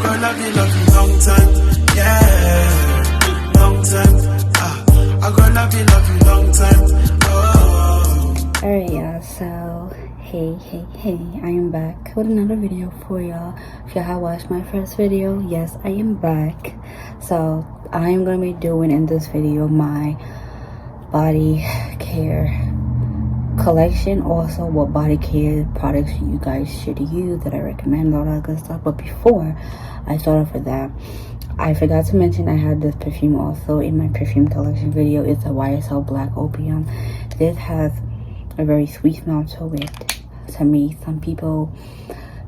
love you long time, yeah, long time. I gonna love you long time. Oh. Alright, y'all. So hey, I am back with another video for y'all. If y'all have watched my first video, yes, I am back. So I am gonna be doing in this video my body care collection, also what body care products you guys should use that I recommend, all that good stuff. But before I start off with that, I forgot to mention I had this perfume also in my perfume collection video. It's a YSL Black Opium. This has a very sweet smell to it. To me, some people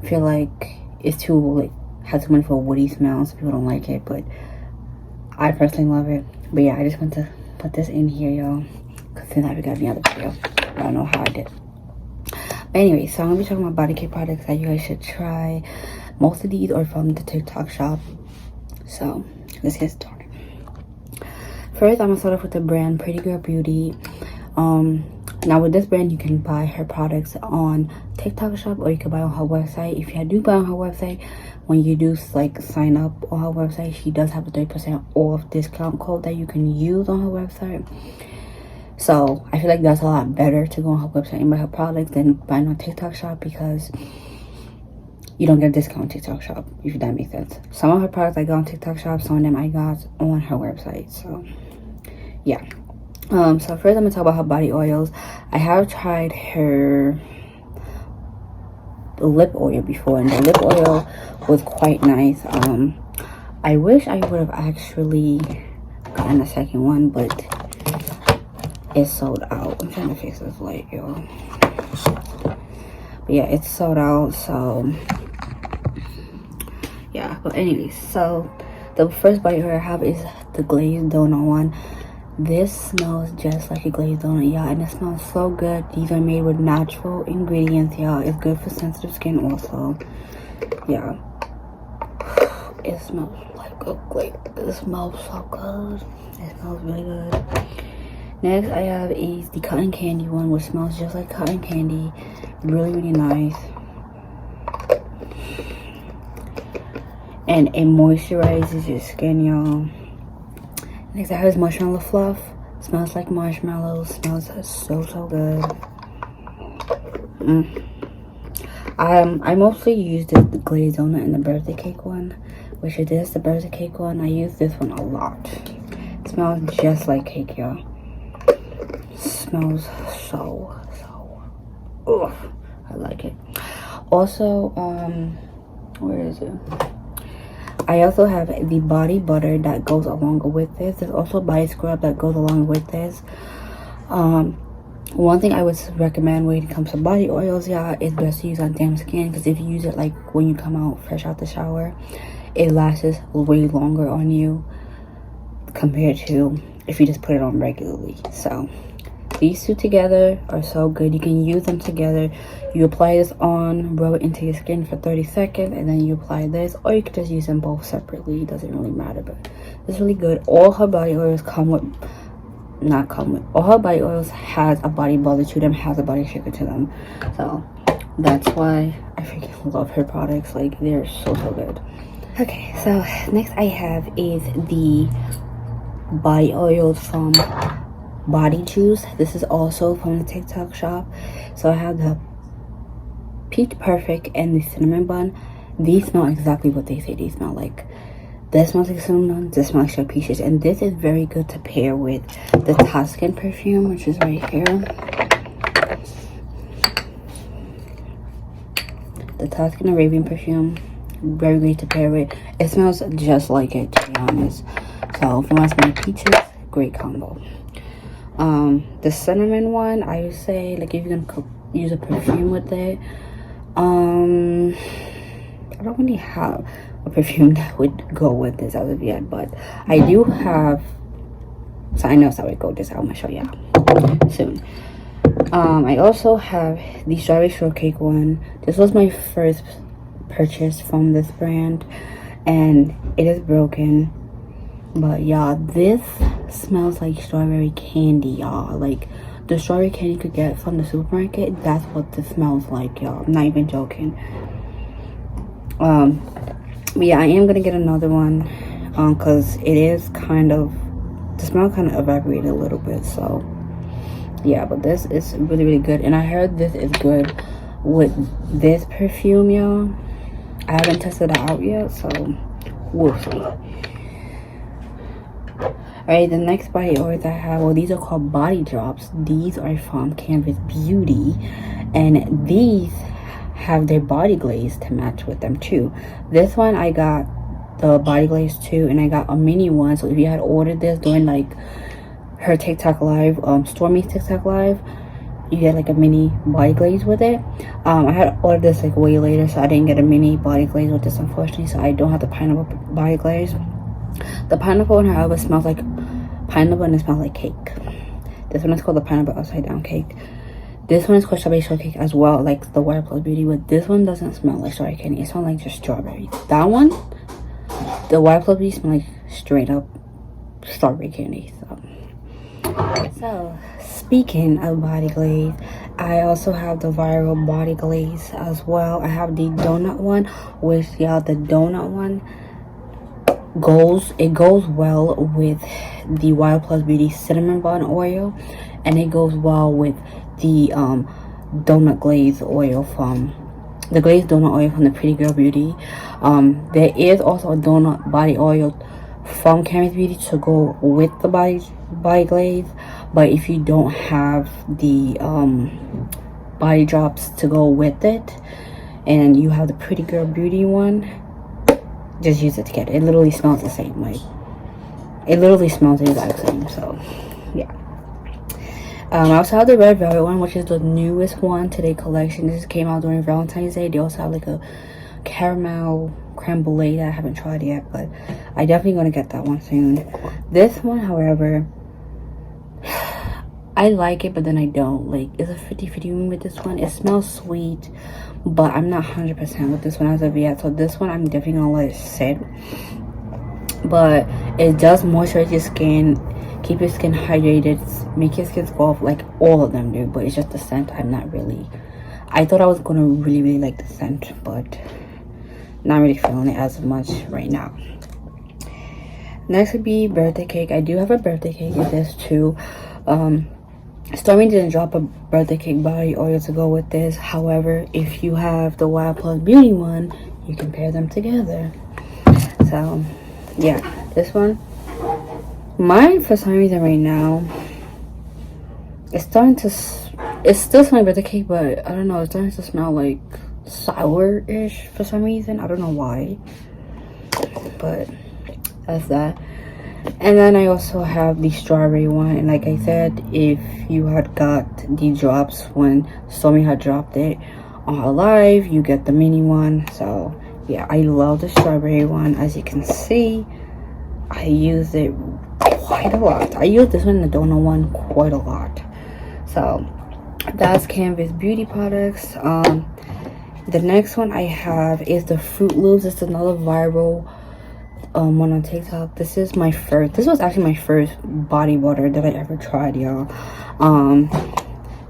feel like it's too has too much of a woody smell, so people don't like it, but I personally love it. But yeah, I just want to put this in here, y'all, because then I forgot the other video. I don't know how I did. But anyway, so I'm gonna be talking about body care products that you guys should try. Most of these are from the TikTok shop. So let's get started. First, I'm gonna start off with the brand prtygrlbeauty. Now with this brand, you can buy her products on TikTok shop, or you can buy on her website. If you do buy on her website, when you do sign up on her website, she does have a 30% off discount code that you can use on her website. So I feel like that's a lot better to go on her website and buy her products than buying on TikTok shop, because you don't get a discount on TikTok shop, if that makes sense. Some of her products I got on TikTok shop, some of them I got on her website. So yeah. So first I'm gonna talk about her body oils. I have tried her lip oil before, and the lip oil was quite nice. I wish I would have actually gotten a second one, but it's sold out. I'm trying to fix this light, y'all. But yeah, it's sold out. So yeah, but anyways, so the first body oil I have is the glazed donut one. This smells just like a glazed donut, y'all, and it smells so good. These are made with natural ingredients, y'all. It's good for sensitive skin also. Yeah, it smells like a glaze. It smells so good. It smells really good. Next I have is the cotton candy one, which smells just like cotton candy. Really nice. And it moisturizes your skin, y'all. Next I have is marshmallow fluff. Smells like marshmallows. Smells so good. I mostly use the glazed donut and the birthday cake one, which it is the birthday cake one. I use this one a lot. It smells just like cake, y'all. Smells so I like it. Also, where is it? I also have the body butter that goes along with this. There's also body scrub that goes along with this. One thing I would recommend when it comes to body oils, yeah, is best to use on damp skin, because if you use it like when you come out fresh out the shower, it lasts way longer on you compared to if you just put it on regularly. So these two together are so good. You can use them together. You apply this on, rub it into your skin for 30 seconds, and then you apply this, or you can just use them both separately. It doesn't really matter, but it's really good. All her body oils all her body oils has a body butter to them, has a body shaker to them. So that's why I freaking love her products. Like, they're so good. Okay, so next I have is the body oils from Body Juice. This is also from the TikTok shop. So I have the Peach Perfect and the Cinnamon Bun. These smell exactly what they say they smell like. This smells like cinnamon bun, this smells like peaches, and this is very good to pair with the Tuscan perfume, which is right here. The Tuscan Arabian perfume, very great to pair with. It smells just like it, to be honest. So if you want to smell peaches, great combo. The cinnamon one, I would say, like, if you're gonna use a perfume with it, I don't really have a perfume that would go with this as of yet, but I do have something else that would go with this. I'm gonna show you soon. I also have the strawberry shortcake one. This was my first purchase from this brand, and it is broken, but y'all, this smells like strawberry candy, y'all. Like the strawberry candy you could get from the supermarket, that's what this smells like, y'all. I'm not even joking. But yeah, I am gonna get another one because it is kind of, the smell kind of evaporated a little bit. So yeah, but this is really, really good. And I heard this is good with this perfume, y'all. I haven't tested it out yet, so we'll see. Alright, the next body oils I have, well, these are called body drops. These are from Canvas Beauty, and these have their body glaze to match with them too. This one I got the body glaze too, and I got a mini one. So if you had ordered this during like her TikTok live, Stormy's TikTok live, you get like a mini body glaze with it. I had ordered this like way later, so I didn't get a mini body glaze with this, unfortunately. So I don't have the pineapple body glaze. The pineapple one, however, smells like pineapple and it smells like cake. This one is called the pineapple upside down cake. This one is called strawberry shortcake as well, like the Wild Plus Beauty, but this one doesn't smell like strawberry candy. It smells like just strawberry. That one, the Wild Plus Beauty, smells like straight up strawberry candy. So speaking of body glaze, I also have the viral body glaze as well. I have the donut one, which y'all, the donut one goes well with the Wild Plus Beauty cinnamon bun oil, and it goes well with the donut glaze oil from the glazed donut oil from the prtygrlbeauty. There is also a donut body oil from Canvas Beauty to go with the body glaze, but if you don't have the body drops to go with it and you have the prtygrlbeauty one, just use it together. It literally smells the same. Like, it literally smells the exact same. So yeah. I also have the red velvet one, which is the newest one to their collection. This came out during Valentine's Day. They also have like a caramel creme brulee that I haven't tried yet, but I definitely gonna get that one soon. This one, however, I like it, but then I don't. Like, it's a 50-50 with this one. It smells sweet, but I'm not 100% with this one as of yet. So this one, I'm definitely gonna let it sit. But it does moisturize your skin, keep your skin hydrated, make your skin soft, like all of them do. But it's just the scent I'm not really. I thought I was gonna really like the scent, but not really feeling it as much right now. Next would be birthday cake. I do have a birthday cake with this too. Stormy didn't drop a birthday cake body oil to go with this. However, if you have the Wild Plus Beauty one, you can pair them together. So yeah, this one, mine for some reason right now, it's starting to, it's still smelling birthday cake, but I don't know, it's starting to smell like sour-ish for some reason. I don't know why, but that's that. And then I also have the strawberry one, and like I said, if you had got the drops when Stormy had dropped it on her live, you get the mini one. So yeah, I love the strawberry one. As you can see, I use it quite a lot. I use this one, the donut one, quite a lot. So that's Canvas Beauty products. The next one I have is the Fruit Loops. It's another viral one on TikTok. This was actually my first body butter that I ever tried, y'all.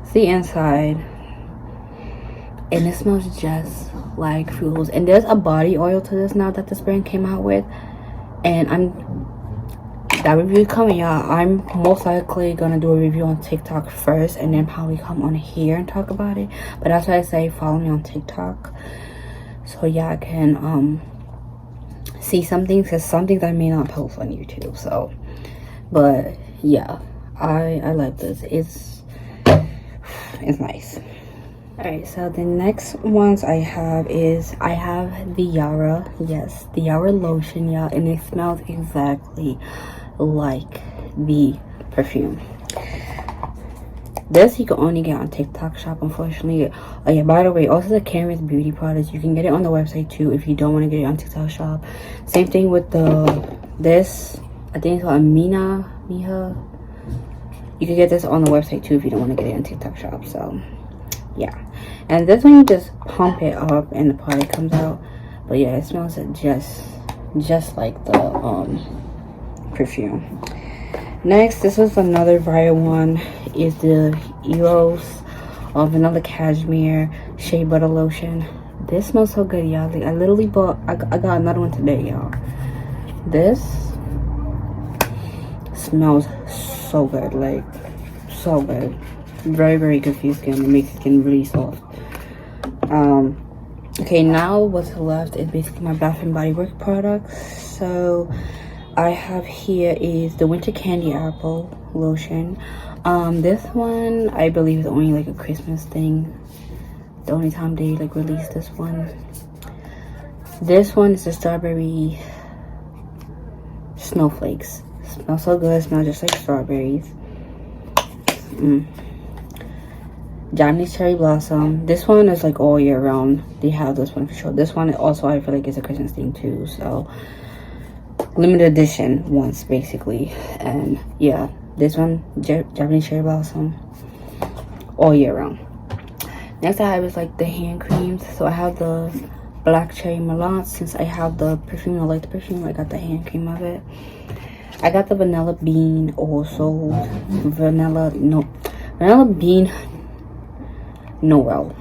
It's the inside, and it smells just like Fruit Loops. And there's a body oil to this now that this brand came out with, and that review is coming, y'all. I'm most likely gonna do a review on TikTok first, and then probably come on here and talk about it. But that's why I say follow me on TikTok, so y'all can see some things, because some things I may not post on YouTube. So, but yeah, I like this. It's nice. Alright, so the next ones I have the Yara. Yes, the Yara lotion, y'all, and it smells exactly like the perfume. This you can only get on TikTok shop, unfortunately. Oh yeah, by the way, also the Canvas Beauty products, you can get it on the website too if you don't want to get it on TikTok shop. Same thing with this, I think it's called Miha. You can get this on the website too if you don't want to get it on TikTok shop. So yeah, and this one you just pump it up and the product comes out. But yeah, it smells just like the perfume. Next, this was another viral one, is the Eros Vanilla Cashmere Shea Butter Lotion. this smells so good, y'all. Like I literally bought, I got another one today, y'all. This smells so good, like so good. Very, very good for your skin. It makes your skin really soft. Okay, now what's left is basically my Bath and Body Works products. So I have here is the Winter Candy Apple lotion. This one I believe is only like a Christmas thing. The only time they like release this one. This one is the strawberry snowflakes. Smells so good. Smells just like strawberries. Japanese cherry blossom. This one is like all year round. They have this one for sure. This one also I feel like is a Christmas thing too. So limited edition ones basically. And yeah, this one Japanese cherry blossom all year round. Next I have is like the hand creams. So I have the black cherry melange. Since I have the perfume, I like the perfume, I got the hand cream of it. I got the vanilla bean also. Vanilla bean Noel.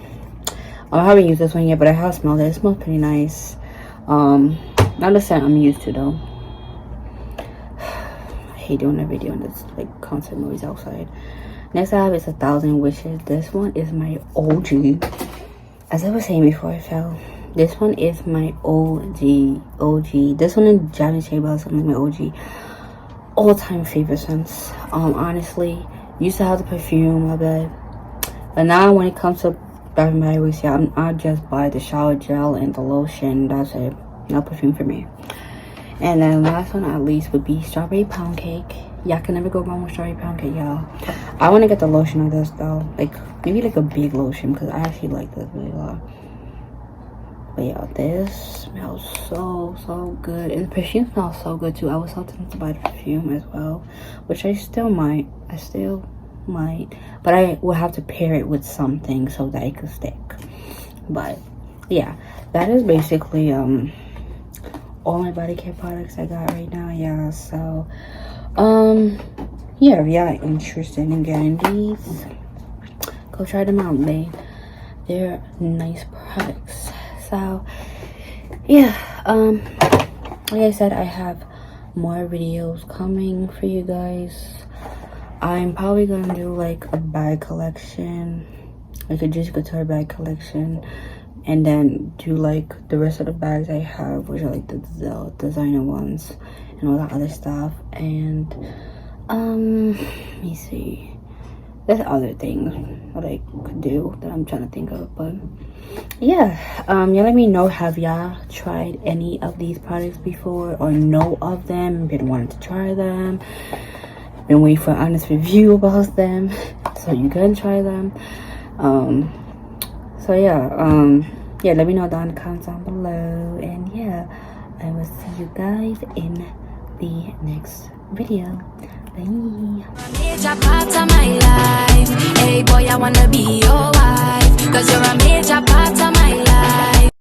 I haven't used this one yet, but I have smelled it. It smells pretty nice. Not the scent I'm used to though. I hate doing a video and it's like constant noise outside. Next I have is 1,000 Wishes. This one is my OG. As I was saying before I fell, this one is my OG. This one in Japanese cherry blossom is my OG. All-time favorite scents. Honestly, used to have the perfume of it. But now when it comes to Bath and Body Works, yeah, I just buy the shower gel and the lotion. That's it. No perfume for me. And then last one at least would be strawberry pound cake. Y'all can never go wrong with strawberry pound cake, y'all. I want to get the lotion of this though. Like maybe like a big lotion because I actually like this really a lot. But yeah, this smells so good. And the perfume smells so good too. I was so tempted to buy the perfume as well. Which I still might. But I will have to pair it with something so that it could stick. But yeah, that is basically all my body care products I got right now. Yeah, so yeah, if y'all are interested in getting these, go try them out. They're nice products. So yeah, like I said, I have more videos coming for you guys. I'm probably gonna do like a bag collection, like a Juicy Couture bag collection, and then do like the rest of the bags I have, which are like the designer ones and all that other stuff. And let me see, there's other things that I could do that I'm trying to think of. But yeah, y'all let me know, have y'all tried any of these products before or know of them, been wanting to try them, been waiting for an honest review about them so you can try them. So yeah, let me know down in the comments down below. And yeah, I will see you guys in the next video. Bye. Major part of my life. Hey boy, I wanna be your wife, 'cause you're a major part of my